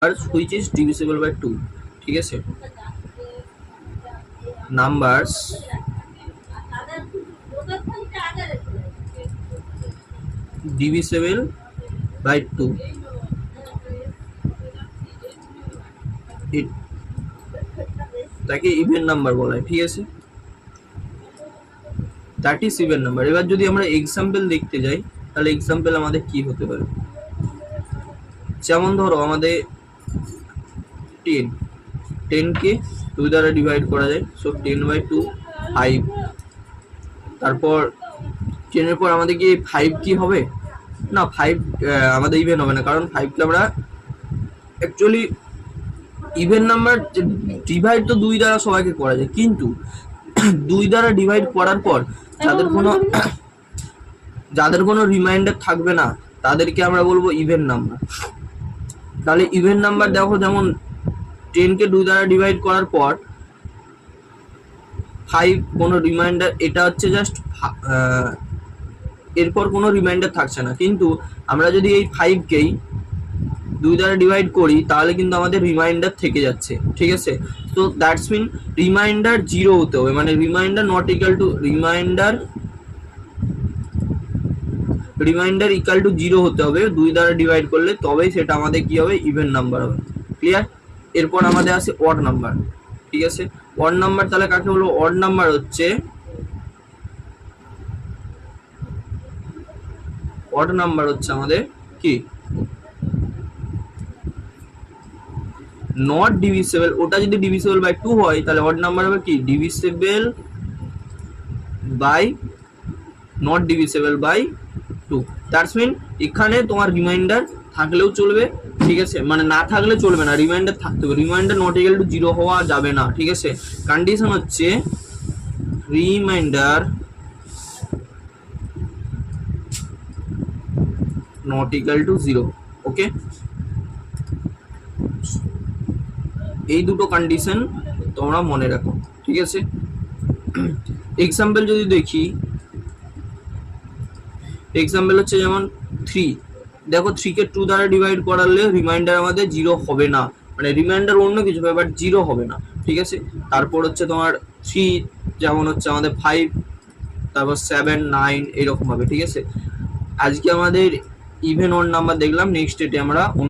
which is divisible by 2 ঠিক আছে numbers divisible by 2 তাকে ইভেন নাম্বার বলা হয় ঠিক আছে দ্যাট ইজ ইভেন নাম্বার এবার যদি আমরা এক্সাম্পল দেখতে যাই তাহলে এক্সাম্পল আমাদের কি হতে পারে যেমন ধরো আমাদের 10 কে 2 দ্বারা ডিভাইড করা যায় সো 10/2 5 তারপর 10 এর পর আমাদের কি 5 কি হবে না 5 আমাদের ইভেন হবে না কারণ 5 কে আমরা অ্যাকচুয়ালি ইভেন নাম্বার ডিভাইড তো 2 দ্বারা সবাইকে করা যায় কিন্তু 2 দ্বারা ডিভাইড করার পর যাদের কোনো রিমাইন্ডার থাকবে না তাদেরকে আমরা বলবো ইভেন নাম্বার তাহলে ইভেন নাম্বার দেখো যেমন 10 কে 2 দ্বারা ডিভাইড করার পর 5 কোনো রিমাইন্ডার এটা হচ্ছে জাস্ট এরপর কোনো রিমাইন্ডার থাকছে না কিন্তু আমরা যদি এই 5 কেই 2 দ্বারা ডিভাইড করি তাহলে কিন্তু আমাদের রিমাইন্ডার থেকে যাচ্ছে ঠিক আছে তো দ্যাটস মিন রিমাইন্ডার 0 হতে হবে মানে reminder not equal to reminder equal to 0 হতে হবে 2 দ্বারা ডিভাইড করলে তবেই সেটা আমাদের কি হবে ইভেন নাম্বার হবে ক্লিয়ার এরপর আমাদের আছে অড নাম্বার ঠিক আছে অড নাম্বার তাহলে কাকে বলবো অড নাম্বার হচ্ছে আমাদের কি নট ডিভিসেবল ওটা যদি ডিভিসেবল বাই 2 হয় তাহলে অড নাম্বার হবে কি divisible by not divisible by 2 that's mean এখানে তোমার রিমাইন্ডার থাকলেও চলবে ঠিক আছে মানে না থাকলে চলবে না রিমাইন্ডার থাকতে হবে রিমাইন্ডার নট ইকুয়াল টু 0 হওয়া যাবে না ঠিক আছে কন্ডিশন হচ্ছে রিমাইন্ডার নট ইকুয়াল টু 0 ওকে এই দুটো কন্ডিশন তোমরা মনে রাখো ঠিক আছে এক্সাম্পল যদি দেখি এক্সাম্পল হচ্ছে যেমন 3 দেখো 3 কে 2 দ্বারা ডিভাইড করালে রিমাইন্ডার আমাদের 0 হবে না মানে রিমাইন্ডার অন্য কিছু হবে বাট 0 হবে না ঠিক আছে তারপর হচ্ছে তোমার 3 যেমন হচ্ছে আমাদের 5 তারপর 7 9 এরকম হবে ঠিক আছে আজকে আমাদের ইভেন অড নাম্বার দেখলাম নেক্সট ডেটে আমরা